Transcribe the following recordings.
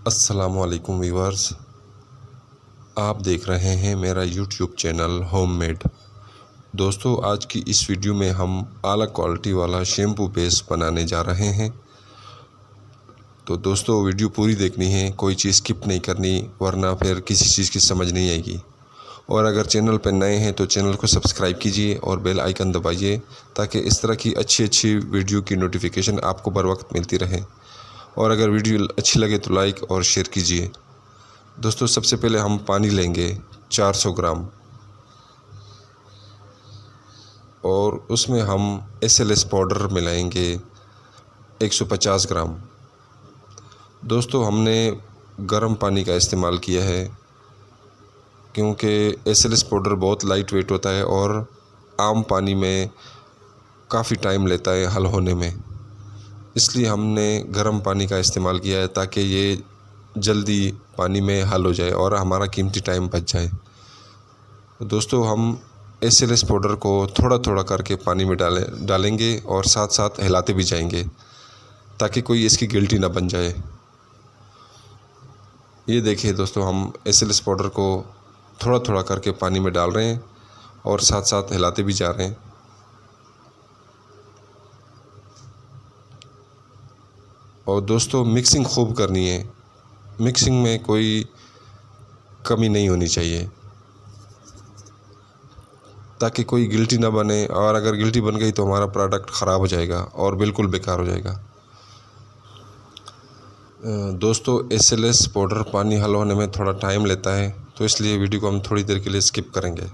अस्सलामुअलैकुम व्यूअर्स, आप देख रहे हैं मेरा यूट्यूब चैनल होममेड। दोस्तों, आज की इस वीडियो में हम आला क्वालिटी वाला शैम्पू बेस बनाने जा रहे हैं। तो दोस्तों, वीडियो पूरी देखनी है, कोई चीज़ स्किप नहीं करनी, वरना फिर किसी चीज़ की समझ नहीं आएगी। और अगर चैनल पर नए हैं तो चैनल को सब्सक्राइब कीजिए और बेल आइकन दबाइए, ताकि इस तरह की अच्छी वीडियो की नोटिफिकेशन आपको बर वक्त मिलती रहे। और अगर वीडियो अच्छी लगे तो लाइक और शेयर कीजिए। दोस्तों, सबसे पहले हम पानी लेंगे 400 ग्राम और उसमें हम SLS पाउडर मिलाएंगे 150 ग्राम। दोस्तों, हमने गर्म पानी का इस्तेमाल किया है क्योंकि SLS पाउडर बहुत लाइट वेट होता है और आम पानी में काफ़ी टाइम लेता है हल होने में। इसलिए हमने गर्म पानी का इस्तेमाल किया है ताकि ये जल्दी पानी में हल हो जाए और हमारा कीमती टाइम बच जाए। तो दोस्तों, हम SLS पाउडर को थोड़ा थोड़ा करके पानी में डालेंगे और साथ साथ हिलाते भी जाएंगे ताकि कोई इसकी गिल्टी ना बन जाए। ये देखिए दोस्तों, हम SLS पाउडर को थोड़ा थोड़ा करके पानी में डाल रहे हैं और साथ साथ हिलाते भी जा रहे हैं। और दोस्तों, मिक्सिंग खूब करनी है, मिक्सिंग में कोई कमी नहीं होनी चाहिए ताकि कोई गिल्टी ना बने, और अगर गिल्टी बन गई तो हमारा प्रोडक्ट ख़राब हो जाएगा और बिल्कुल बेकार हो जाएगा। दोस्तों, SLS पाउडर पानी हल होने में थोड़ा टाइम लेता है, तो इसलिए वीडियो को हम थोड़ी देर के लिए स्किप करेंगे।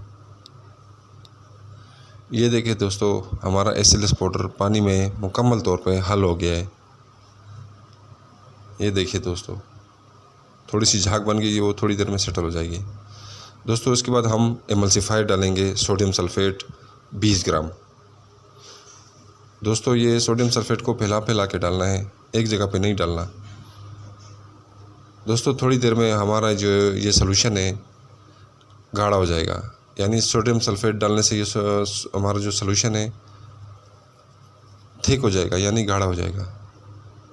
ये देखिए दोस्तों, हमारा SLS पाउडर पानी में मुकम्मल तौर पे हल हो गया है। ये देखिए दोस्तों, थोड़ी सी झाग बन गई है, वो थोड़ी देर में सेटल हो जाएगी। दोस्तों, इसके बाद हम एमल्सिफायर डालेंगे सोडियम सल्फेट 20 ग्राम। दोस्तों, ये सोडियम सल्फेट को फैला के डालना है, एक जगह पे नहीं डालना। दोस्तों, थोड़ी देर में हमारा जो ये सॉल्यूशन है गाढ़ा हो जाएगा, यानी सोडियम सल्फेट डालने से ये हमारा जो सॉल्यूशन है थिक हो जाएगा, यानी गाढ़ा हो जाएगा।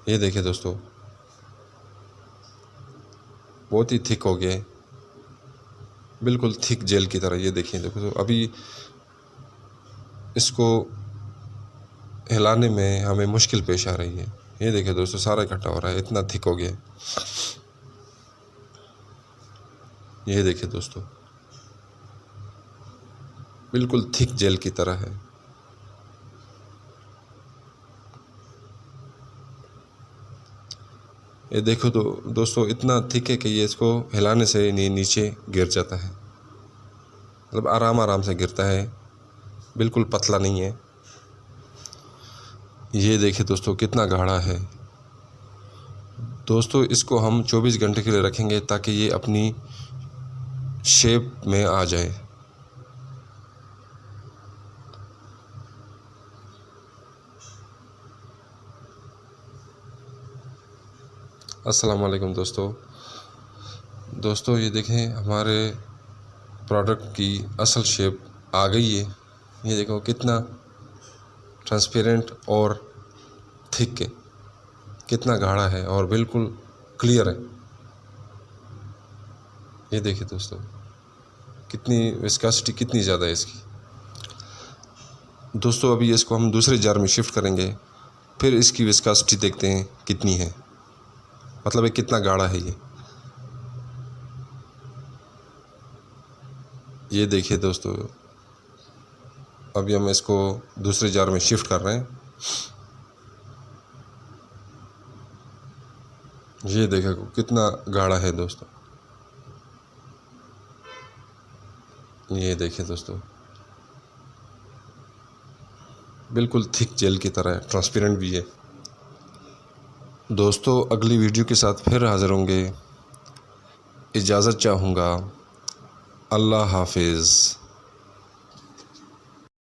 ये देखिए दोस्तों, बहुत ही थिक हो गया है, बिल्कुल थिक जेल की तरह। ये देखिए देखो, तो अभी इसको हिलाने में हमें मुश्किल पेश आ रही है। ये देखिए दोस्तों, सारा इकट्ठा हो रहा है, इतना थिक हो गया है। ये देखिए दोस्तों, बिल्कुल थिक जेल की तरह है। ये देखो तो दोस्तों, इतना थिक है कि ये इसको हिलाने से नीचे गिर जाता है, मतलब आराम से गिरता है, बिल्कुल पतला नहीं है। ये देखिए दोस्तों, कितना गाढ़ा है। दोस्तों, इसको हम 24 घंटे के लिए रखेंगे ताकि ये अपनी शेप में आ जाए। अस्सलाम वालेकुम दोस्तों, ये देखें, हमारे प्रोडक्ट की असल शेप आ गई है। ये देखो कितना ट्रांसपेरेंट और थिक है, कितना गाढ़ा है और बिल्कुल क्लियर है। ये देखिए दोस्तों, कितनी विस्कोसिटी कितनी ज़्यादा है इसकी। दोस्तों, अभी इसको हम दूसरे जार में शिफ्ट करेंगे, फिर इसकी विस्कोसिटी देखते हैं कितनी है, मतलब ये कितना गाढ़ा है। ये देखिए दोस्तों, अभी हम इसको दूसरे जार में शिफ्ट कर रहे हैं। ये देखो कितना गाढ़ा है दोस्तों। ये देखिए दोस्तों, बिल्कुल थिक जेल की तरह है, ट्रांसपेरेंट भी है। दोस्तों, अगली वीडियो के साथ फिर हाज़िर होंगे। इजाज़त चाहूँगा। अल्लाह हाफिज़।